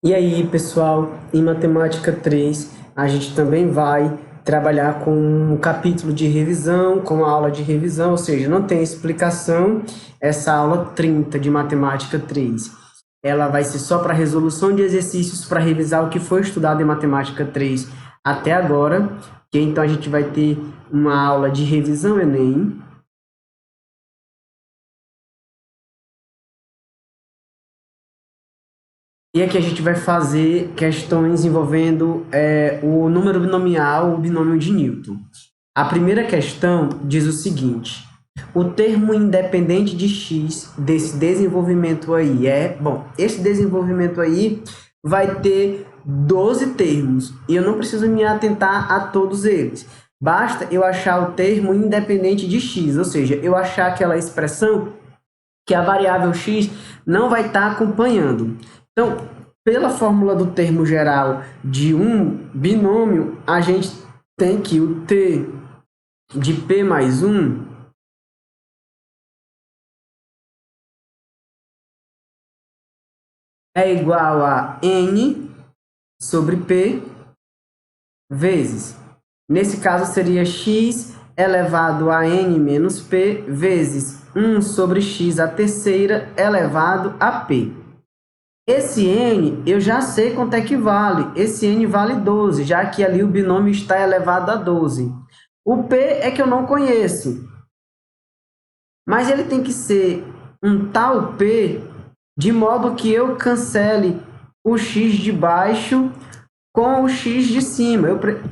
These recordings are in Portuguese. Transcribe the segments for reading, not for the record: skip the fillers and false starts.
E aí, pessoal, em Matemática 3, a gente também vai trabalhar com um capítulo de revisão, com a aula de revisão, ou seja, não tem explicação. Essa aula 30 de Matemática 3, ela vai ser só para resolução de exercícios, para revisar o que foi estudado em Matemática 3 até agora. Então, a gente vai ter uma aula de revisão Enem. E aqui a gente vai fazer questões envolvendo o número binomial, o binômio de Newton. A primeira questão diz o seguinte: o termo independente de x desse desenvolvimento aí esse desenvolvimento aí vai ter 12 termos, e eu não preciso me atentar a todos eles. Basta eu achar o termo independente de x, ou seja, eu achar aquela expressão que a variável x não vai estar acompanhando. Então, pela fórmula do termo geral de um binômio, a gente tem que o t de p mais 1 é igual a n sobre p vezes. Nesse caso, seria x elevado a n menos p vezes 1 sobre x a terceira elevado a p. Esse n, eu já sei quanto é que vale. Esse n vale 12, já que ali o binômio está elevado a 12. O p é que eu não conheço. Mas ele tem que ser um tal p de modo que eu cancele o x de baixo com o x de cima,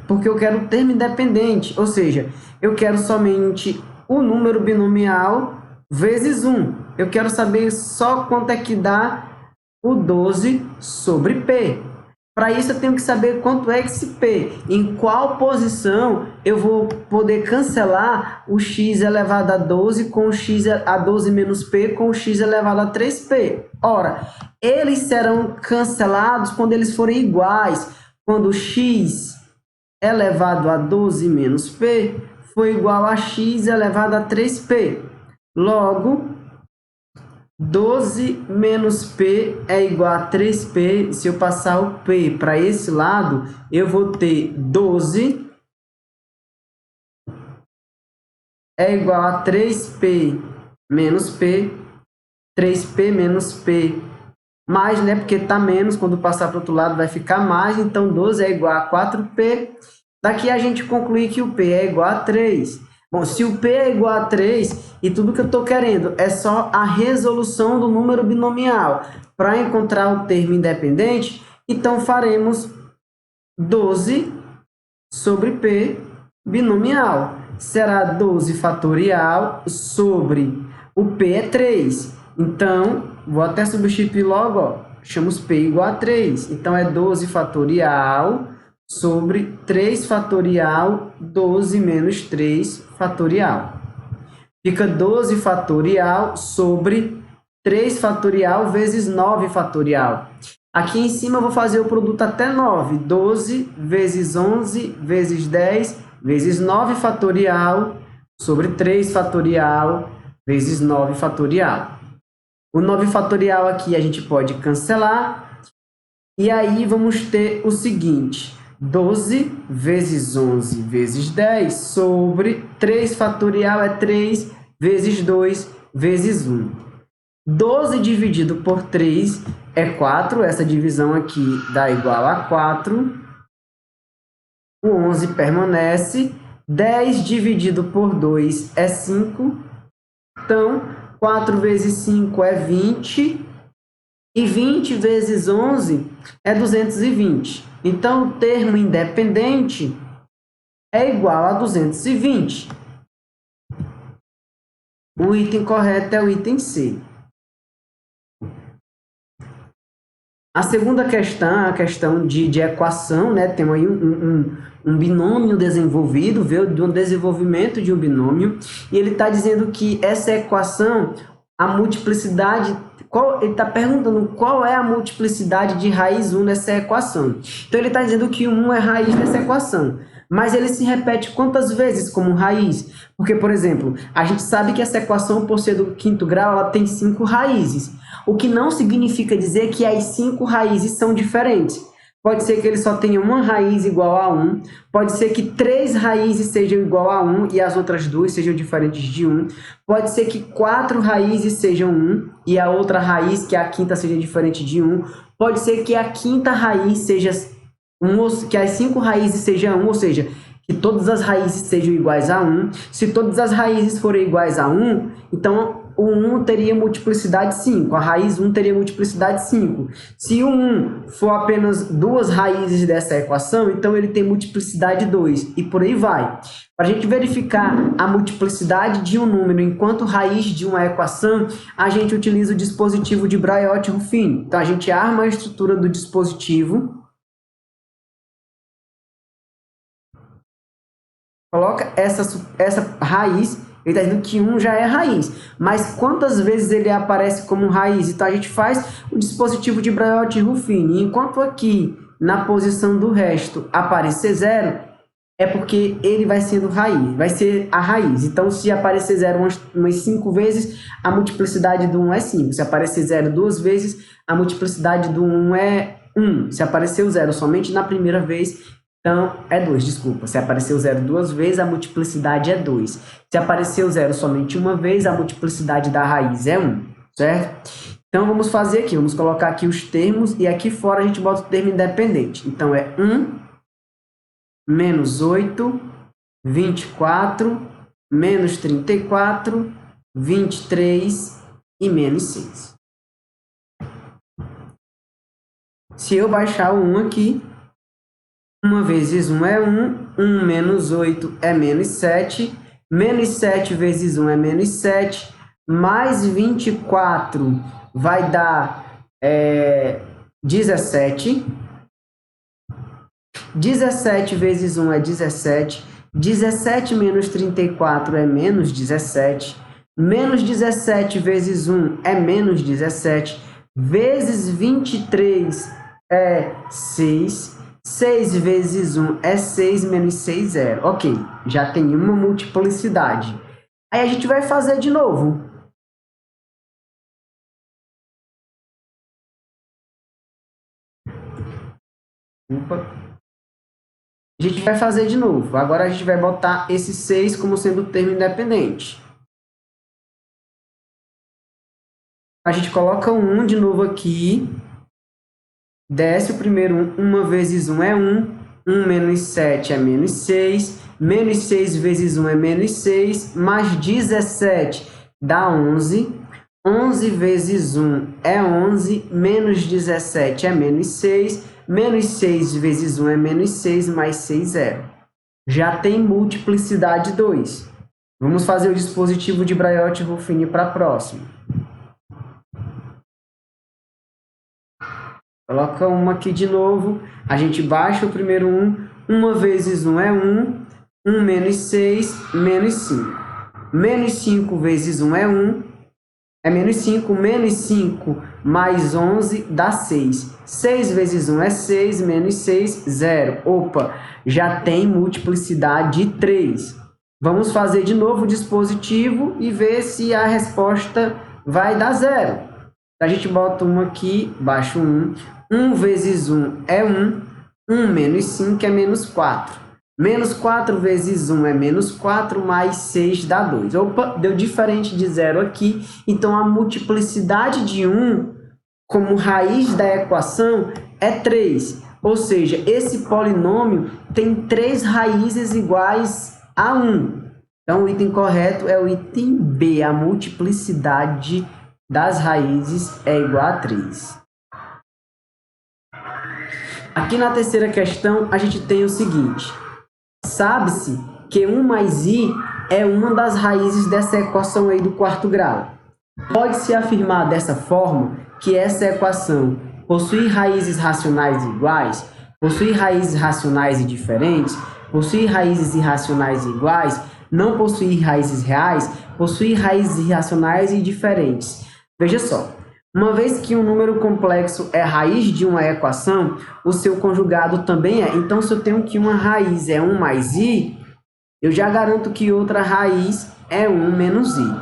porque eu quero o termo independente, ou seja, eu quero somente o número binomial vezes 1. Eu quero saber só quanto é que dá o 12 sobre P. Para isso, eu tenho que saber quanto é esse P, em qual posição eu vou poder cancelar o x elevado a 12 com o x a 12 menos P com o x elevado a 3P. Ora, eles serão cancelados quando eles forem iguais, quando x elevado a 12 menos P for igual a x elevado a 3P. Logo, 12 menos P é igual a 3P. Se eu passar o P para esse lado, eu vou ter 12 é igual a 3P menos P, 3P menos P, mais, né? Porque está menos, quando passar para o outro lado vai ficar mais, então 12 é igual a 4P. Daqui a gente conclui que o P é igual a 3. Bom, se o P é igual a 3 e tudo que eu estou querendo é só a resolução do número binomial para encontrar o termo independente, então faremos 12 sobre P binomial. Será 12 fatorial sobre o P é 3. Então, vou até substituir logo, chamamos P igual a 3. Então, é 12 fatorial sobre 3 fatorial, 12 menos 3 fatorial. Fica 12 fatorial sobre 3 fatorial vezes 9 fatorial. Aqui em cima eu vou fazer o produto até 9. 12 vezes 11 vezes 10 vezes 9 fatorial sobre 3 fatorial vezes 9 fatorial. O 9 fatorial aqui a gente pode cancelar. E aí vamos ter o seguinte: 12 vezes 11 vezes 10 sobre 3 fatorial é 3 vezes 2 vezes 1. 12 dividido por 3 é 4. Essa divisão aqui dá igual a 4. O 11 permanece. 10 dividido por 2 é 5. Então, 4 vezes 5 é 20. E 20 vezes 11 é 220. Então, o termo independente é igual a 220. O item correto é o item C. A segunda questão, a questão de equação, né? Tem aí um binômio desenvolvido, veio do desenvolvimento de um binômio, e ele está dizendo que essa equação, a multiplicidade, ele está perguntando qual é a multiplicidade de raiz 1 nessa equação. Então, ele está dizendo que 1 é raiz dessa equação. Mas ele se repete quantas vezes como raiz? Porque, por exemplo, a gente sabe que essa equação, por ser do quinto grau, ela tem 5 raízes. O que não significa dizer que as 5 raízes são diferentes. Pode ser que ele só tenha uma raiz igual a 1, pode ser que 3 raízes sejam igual a 1 e as outras 2 sejam diferentes de 1, pode ser que 4 raízes sejam 1 e a outra raiz, que é a quinta, seja diferente de 1, pode ser que a quinta raiz seja 1, que as 5 raízes sejam 1, ou seja, que todas as raízes sejam iguais a 1. Se todas as raízes forem iguais a 1, então o 1 teria multiplicidade 5, a raiz 1 teria multiplicidade 5. Se o 1 for apenas 2 raízes dessa equação, então ele tem multiplicidade 2, e por aí vai. Para a gente verificar a multiplicidade de um número enquanto raiz de uma equação, a gente utiliza o dispositivo de Briot-Ruffini. Então, a gente arma a estrutura do dispositivo, coloca essa raiz, ele está dizendo que 1 já é raiz, mas quantas vezes ele aparece como raiz? Então a gente faz o dispositivo de Briot-Ruffini. Enquanto aqui, na posição do resto, aparecer 0, é porque ele vai sendo raiz, vai ser a raiz. Então, se aparecer 0 umas 5 vezes, a multiplicidade do 1 é 5. Se aparecer 0 2 vezes, a multiplicidade do 1 é 1. Se aparecer o 0 somente na primeira vez, então, é 2, desculpa. Se aparecer o 0 2 vezes, a multiplicidade é 2. Se aparecer o 0 somente uma vez, a multiplicidade da raiz é 1, certo? Então, vamos fazer aqui. Vamos colocar aqui os termos e aqui fora a gente bota o termo independente. Então, é 1, menos 8, 24, menos 34, 23 e menos 6. Se eu baixar o 1 aqui, 1 vezes 1 é 1, 1 menos 8 é menos 7, menos 7 vezes 1 é menos 7, mais 24 vai dar 17, 17 vezes 1 é 17, 17 menos 34 é menos 17, menos 17 vezes 1 é menos 17, vezes 23 é 6, 6 vezes 1 é 6, menos 6, 0. Ok, já tem uma multiplicidade. Aí a gente vai fazer de novo. A gente vai fazer de novo. Agora a gente vai botar esse 6 como sendo o termo independente. A gente coloca o 1 de novo aqui. Desce o primeiro 1. 1 vezes 1 é 1. 1 menos 7 é menos 6. Menos 6 vezes 1 é menos 6. Mais 17 dá 11. 11 vezes 1 é 11. Menos 17 é menos 6. Menos 6 vezes 1 é menos 6. Mais 6, 0. Já tem multiplicidade 2. Vamos fazer o dispositivo de Briot-Ruffini para a próxima. Coloca 1 aqui de novo, a gente baixa o primeiro 1, 1 vezes 1 é 1, 1 menos 6, menos 5. Menos 5 vezes 1 é 1, é menos 5, menos 5 mais 11 dá 6. 6 vezes 1 é 6, menos 6, 0. Opa, já tem multiplicidade 3. Vamos fazer de novo o dispositivo e ver se a resposta vai dar 0. A gente bota 1 aqui, baixa o 1. 1 vezes 1 é 1. 1 menos 5 é menos 4. Menos 4 vezes 1 é menos 4, mais 6 dá 2. Opa, deu diferente de 0 aqui. Então, a multiplicidade de 1 como raiz da equação é 3. Ou seja, esse polinômio tem 3 raízes iguais a 1. Então, o item correto é o item B. A multiplicidade das raízes é igual a 3. Aqui na terceira questão, a gente tem o seguinte. Sabe-se que 1 mais i é uma das raízes dessa equação aí do quarto grau. Pode-se afirmar dessa forma que essa equação possui raízes racionais iguais, possui raízes racionais e diferentes, possui raízes irracionais iguais, não possui raízes reais, possui raízes irracionais e diferentes. Veja só. Uma vez que um número complexo é raiz de uma equação, o seu conjugado também é. Então, se eu tenho que uma raiz é 1 mais i, eu já garanto que outra raiz é 1 menos i.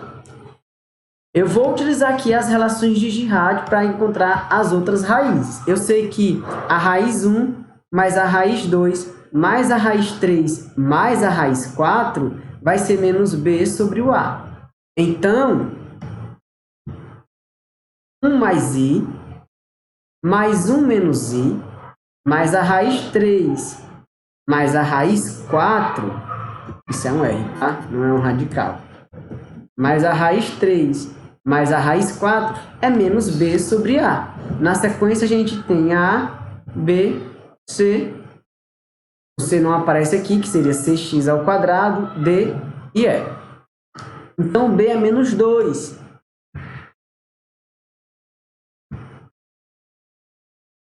Eu vou utilizar aqui as relações de Girard para encontrar as outras raízes. Eu sei que a raiz 1 mais a raiz 2 mais a raiz 3 mais a raiz 4 vai ser menos b sobre o a. Então, 1 mais i, mais 1 menos i, mais a raiz 3, mais a raiz 4, isso é um R, tá? Não é um radical. Mais a raiz 3, mais a raiz 4 é menos b sobre a. Na sequência, a gente tem a, b, c. O c não aparece aqui, que seria cx ao quadrado, d e e. Então, b é menos 2.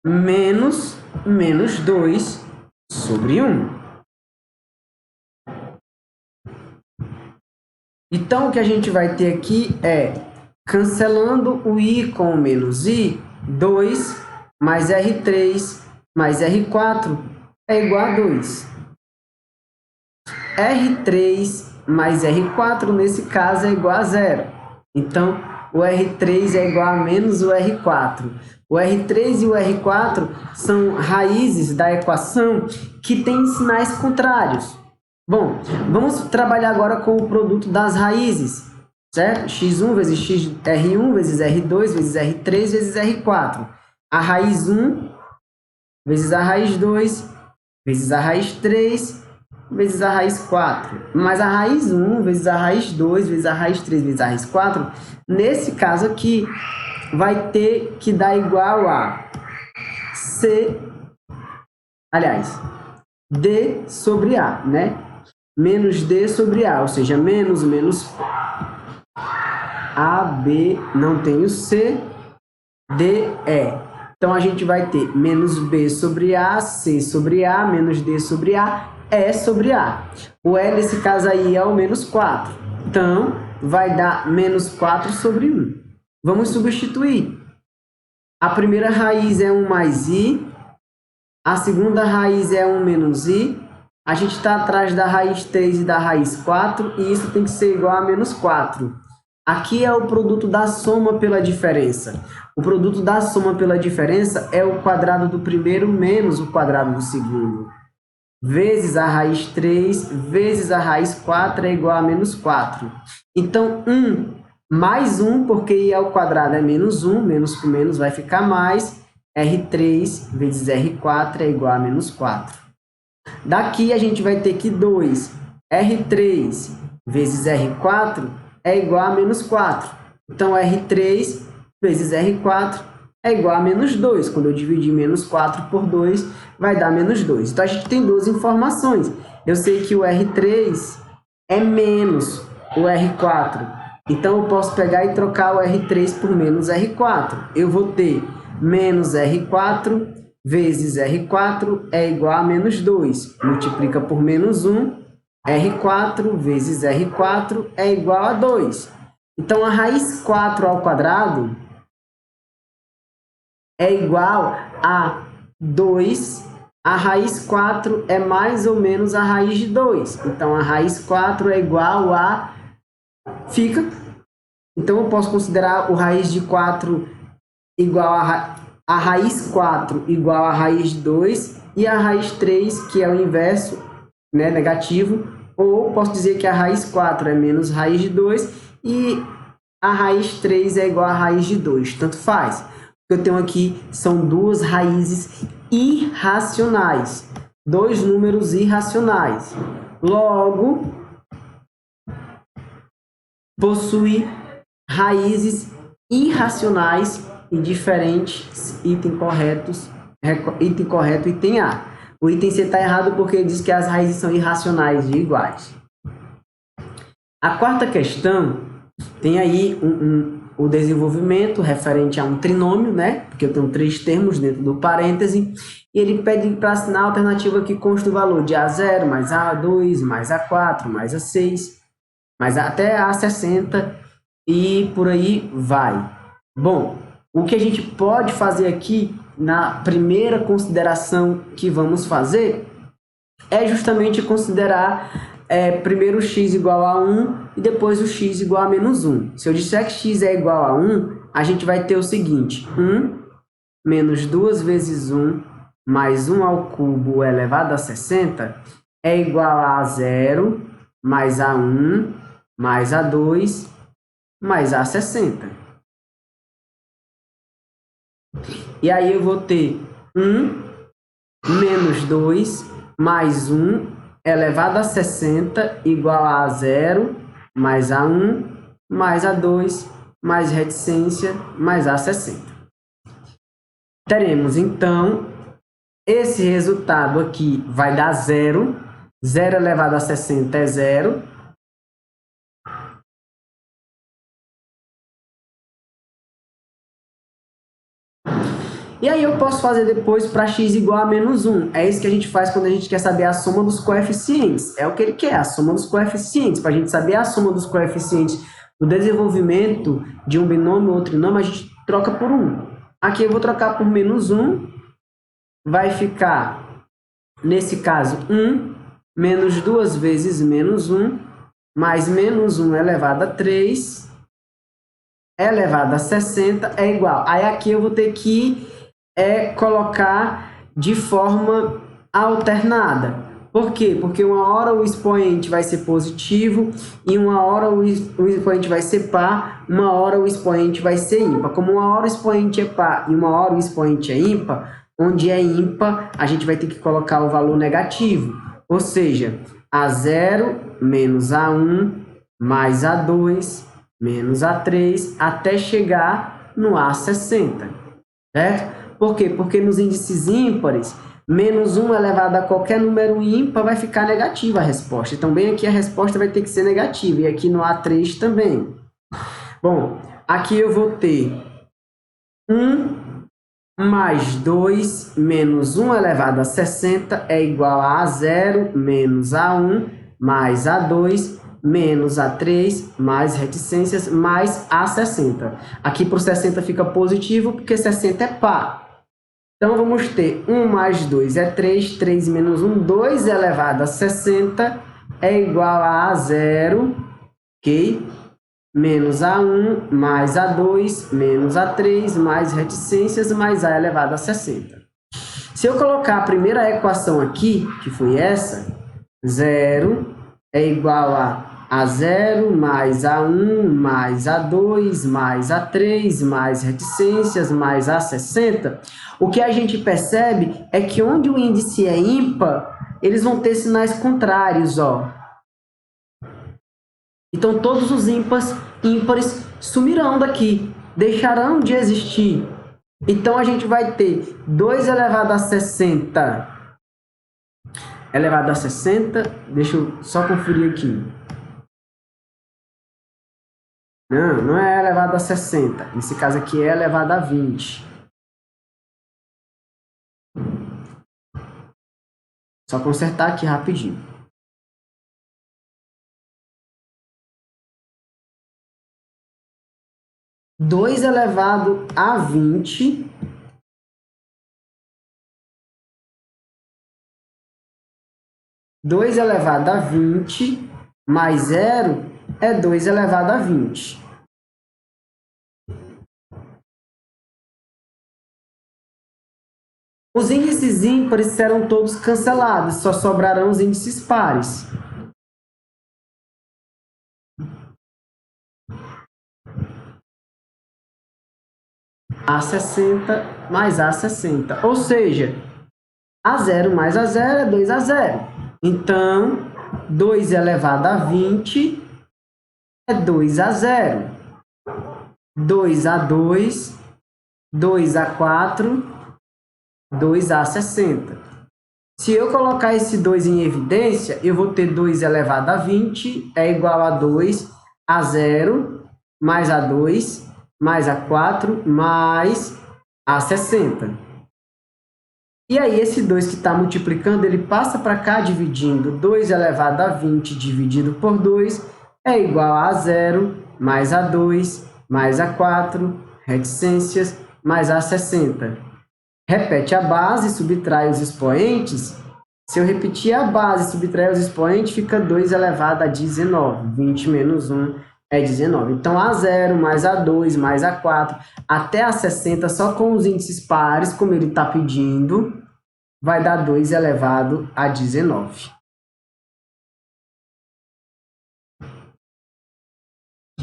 Menos 2 sobre 1. Então, o que a gente vai ter aqui é, cancelando o i com o menos i, 2 mais R3 mais R4 é igual a 2. R3 mais R4, nesse caso, é igual a 0. Então, o R3 é igual a menos o R4. O R3 e o R4 são raízes da equação que têm sinais contrários. Bom, vamos trabalhar agora com o produto das raízes, certo? x1 vezes r1 vezes r2 vezes r3 vezes r4. A raiz 1 vezes a raiz 2 vezes a raiz 3 vezes a raiz 4. Mas a raiz 1 vezes a raiz 2 vezes a raiz 3 vezes a raiz 4, nesse caso aqui, vai ter que dar igual a d sobre a, né? Menos d sobre a, ou seja, menos a, b, não tem o c, d, e. Então, a gente vai ter menos b sobre a, c sobre a, menos d sobre a, e sobre a. O e, nesse caso aí, é o menos 4. Então, vai dar menos 4 sobre 1. Vamos substituir. A primeira raiz é 1 mais i, a segunda raiz é 1 menos i, a gente está atrás da raiz 3 e da raiz 4, e isso tem que ser igual a menos 4. Aqui é o produto da soma pela diferença. O produto da soma pela diferença é o quadrado do primeiro menos o quadrado do segundo. Vezes a raiz 3 vezes a raiz 4 é igual a menos 4. Então, 1 mais 1, porque i ao quadrado é menos 1, menos com menos vai ficar mais, R3 vezes R4 é igual a menos 4. Daqui a gente vai ter que 2, R3 vezes R4 é igual a menos 4. Então, R3 vezes R4 é igual a menos 2. Quando eu dividir menos 4 por 2, vai dar menos 2. Então, a gente tem duas informações. Eu sei que o R3 é menos o R4. Então, eu posso pegar e trocar o R3 por menos R4. Eu vou ter menos R4 vezes R4 é igual a menos 2. Multiplica por menos 1. R4 vezes R4 é igual a 2. Então, a raiz 4 ao quadrado é igual a 2. A raiz 4 é mais ou menos a raiz de 2. Então, a raiz 4 é igual a... Fica. Então, eu posso considerar o raiz de 4 igual a raiz 4 igual a raiz de 2 e a raiz 3, que é o inverso, né, negativo. Ou posso dizer que a raiz 4 é menos raiz de 2 e a raiz 3 é igual a raiz de 2. Tanto faz. O que eu tenho aqui são duas raízes irracionais. Dois números irracionais. Logo, possui raízes irracionais e diferentes, item correto, item A. O item C está errado porque diz que as raízes são irracionais e iguais. A quarta questão tem aí o desenvolvimento referente a um trinômio, né? Porque eu tenho três termos dentro do parêntese. E ele pede para assinar a alternativa que consta o valor de A0 mais A2 mais A4 mais A6, mais até A60 e por aí vai. Bom, o que a gente pode fazer aqui na primeira consideração que vamos fazer é justamente considerar primeiro o x igual a 1 e depois o x igual a menos 1. Se eu disser que x é igual a 1, a gente vai ter o seguinte: 1 menos 2 vezes 1 mais 1 ao cubo elevado a 60 é igual a 0 mais a 1 mais a 2 mais a 60. E aí eu vou ter 1 menos 2 mais 1 elevado a 60 igual a 0 mais a 1 mais a 2 mais reticência mais a 60. Teremos, então, esse resultado aqui vai dar 0. 0 elevado a 60 é 0. E aí eu posso fazer depois para x igual a menos 1. É isso que a gente faz quando a gente quer saber a soma dos coeficientes. É o que ele quer, a soma dos coeficientes. Para a gente saber a soma dos coeficientes do desenvolvimento de um binômio ou trinômio, a gente troca por 1. Aqui eu vou trocar por menos 1. Vai ficar, nesse caso, 1 menos 2 vezes menos 1, mais menos 1 elevado a 3, elevado a 60 é igual. Aí aqui eu vou ter que colocar de forma alternada. Por quê? Porque uma hora o expoente vai ser positivo e uma hora o expoente vai ser par, uma hora o expoente vai ser ímpar. Como uma hora o expoente é par e uma hora o expoente é ímpar, onde é ímpar, a gente vai ter que colocar o valor negativo. Ou seja, A0 menos A1 mais A2 menos A3 até chegar no A60. Certo? Por quê? Porque nos índices ímpares, menos 1 elevado a qualquer número ímpar vai ficar negativa a resposta. Então, bem aqui a resposta vai ter que ser negativa. E aqui no A3 também. Bom, aqui eu vou ter 1 mais 2 menos 1 elevado a 60 é igual a A0 menos A1 mais A2 menos A3 mais reticências mais A60. Aqui para o 60 fica positivo porque 60 é par. Então, vamos ter 1 mais 2 é 3, 3 menos 1, 2 elevado a 60 é igual a A0, ok? Menos A1 mais A2 menos A3 mais reticências mais A elevado a 60. Se eu colocar a primeira equação aqui, que foi essa, 0 é igual a A0 mais A1 mais A2 mais A3 mais reticências mais A60, o que a gente percebe é que onde o índice é ímpar, eles vão ter sinais contrários, ó. Então, todos os ímpares sumirão daqui, deixarão de existir. Então, a gente vai ter 2 elevado a 60 elevado a 60, deixa eu só conferir aqui. Não é elevado a 60. Nesse caso aqui é elevado a 20. Só consertar aqui rapidinho. Dois elevado a 20 2 elevado a 20 mais 0 é 2 elevado a 20. Os índices ímpares serão todos cancelados, só sobrarão os índices pares. A60 mais A60. Ou seja, A0 mais A0 é 2A0. Então, 2 elevado a 20 é 2A0. 2A2, 2A4, 2A60. Se eu colocar esse 2 em evidência, eu vou ter 2 elevado a 20 é igual a 2A0 mais A2 mais A4 mais A60. E aí, esse 2 que está multiplicando, ele passa para cá dividindo. 2 elevado a 20 dividido por 2 é igual a 0 mais A2 mais A4, reticências, mais A60. Repete a base, subtrai os expoentes. Se eu repetir a base e subtrair os expoentes, fica 2 elevado a 19. 20 menos 1 é 19. Então, A0 mais A2 mais A4 até a 60, só com os índices pares, como ele está pedindo, vai dar 2 elevado a 19.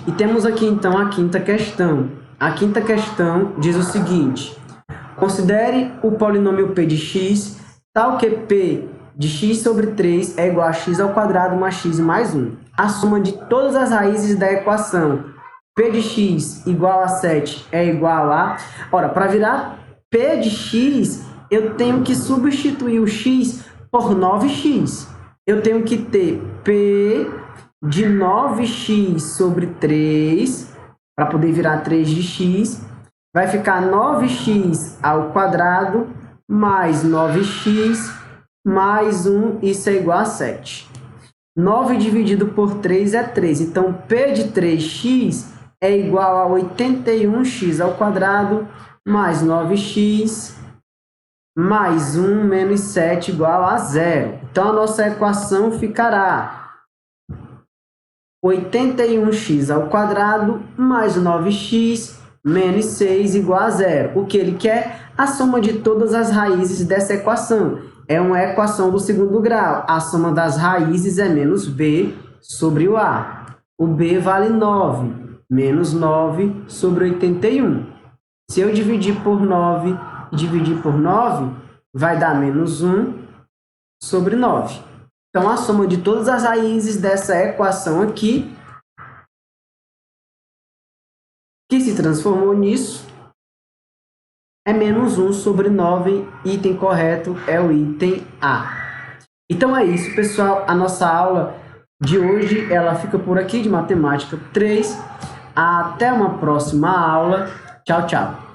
E temos aqui, então, a quinta questão. A quinta questão diz o seguinte: considere o polinômio p de x tal que p de x sobre 3 é igual a x ao quadrado mais x mais 1. A soma de todas as raízes da equação p de x igual a 7 é igual a... Ora, para virar p de x, eu tenho que substituir o x por 9x. Eu tenho que ter p de 9x sobre 3, para poder virar 3 de x. Vai ficar 9x ao quadrado mais 9x mais 1, isso é igual a 7. 9 dividido por 3 é 3. Então, P de 3x é igual a 81x ao quadrado mais 9x mais 1 menos 7 igual a 0. Então, a nossa equação ficará 81x ao quadrado mais 9x menos 6 igual a 0. O que ele quer? A soma de todas as raízes dessa equação. É uma equação do segundo grau. A soma das raízes é menos b sobre o a. O b vale 9. Menos 9 sobre 81. Se eu dividir por 9 e dividir por 9, vai dar menos 1 sobre 9. Então, a soma de todas as raízes dessa equação aqui, que se transformou nisso, é menos 1 sobre 9, item correto é o item A. Então é isso, pessoal. A nossa aula de hoje, ela fica por aqui, de Matemática 3. Até uma próxima aula. Tchau, tchau.